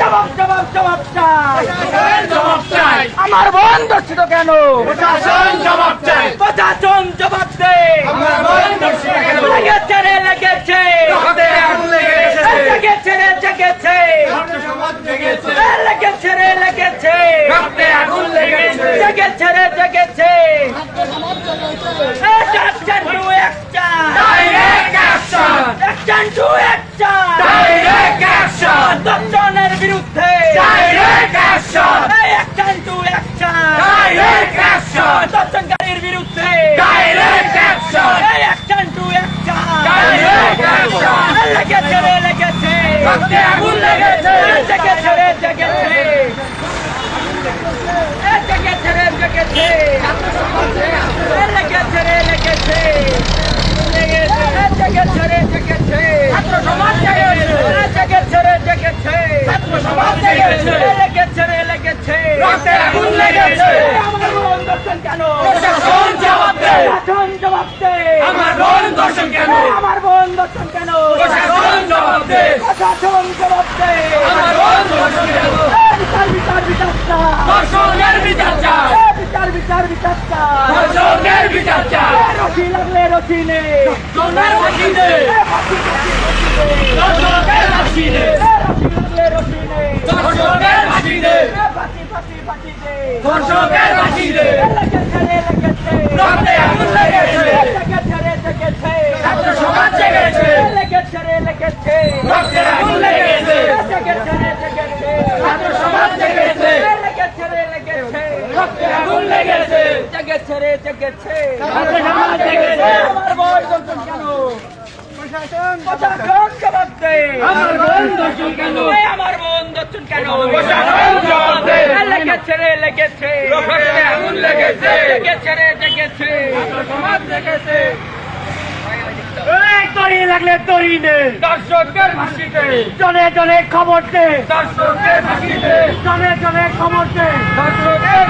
জবাব জবাব জবাব চাই, জবাব চাই। আমার বোন ধর্ষিত কেন? প্রশাসন জবাব চাই। প্রশাসন জবাব দে। আমার বোন ধর্ষিত কেন? লেগেছে রে লেগেছে, রক্তে আগুন লেগেছে। জেগেছে রে জেগেছে, ছাত্র সমাজ জেগেছে। লেগেছে রে লেগেছে, রক্তে আগুন লেগেছে। জেগেছে রে জেগেছে। Action to action, Direct action. action to action, Direct action. ধর্ষণের বিরুদ্ধে Direct action. action to action, Direct action. ধর্ষণকারীর বিরুদ্ধে Direct action. action to action, Direct action. লেগেছে রে লেগেছে, রক্তে আগুন লেগেছে। জেগেছে রে জেগেছে, জেগেছে রে জেগেছে, লেগেছে রে লেগেছে, জেগেছে রে জেগেছে, ছাত্র সমাজ জেগেছে, জেগেছে রে জেগেছে, ছাত্র সমাজ জেগেছে, লেগেছে রে লেগেছে, রক্তে আগুন লেগেছে। আমার বোন ধর্ষণ কেন? প্রশাসন জবাব দে। প্রশাসন জবাব দে। আমার বোন ধর্ষণ কেন? আমার বোন ধর্ষণ কেন? প্রশাসন জবাব দে। প্রশাসন জবাব দে। আমার বোন ধর্ষণ কেন? বিচার বিচার বিচার চাই, ধর্ষণের বিচার চাই। বিচার বিচার বিচার চাই, ধর্ষণের বিচার চাই। রশি লাগলে রশি নে, ধর্ষণের ফাঁসি দে। ধর্ষণের ফাঁসি দে। রশি লাগলে রশি নে, ধর্ষণের ফাঁসি দে। ফাঁসি ফাঁসি ফাঁসি দে, ধর্ষণের ফাঁসি দে। লেগেছে রে লেগেছে, রক্তে আগুন লেগেছে। লেগেছে রে লেগেছে, ছাত্র সমাজ জেগেছে। লেগেছে রে লেগেছে, রক্তে আগুন লেগেছে। লেগেছে রে লেগেছে, ছাত্র সমাজ জেগেছে। লেগেছে রে লেগেছে, রক্তে আগুন লেগেছে। জেগেছে রে জেগেছে, ছাত্র সমাজ জেগেছে। আমার বোন ধর্ষণ কেন? প্রশাসন জবাব দে। আমার বোন ধর্ষণ কেন? আমার বোন ধর্ষণ কেন? প্রশাসন জবাব দে। লেগেছে রে লেগেছে, রক্তে আগুন লেগেছে। জেগেছে রে জেগেছে, সমাজ জেগেছে। দড়ি লাগলে দড়ি নে, ধর্ষকদের ফাঁসি দে। জনে জনে খবর দে, ধর্ষকদের ফাঁসি দে। জনে জনে খবর দে, ধর্ষকদের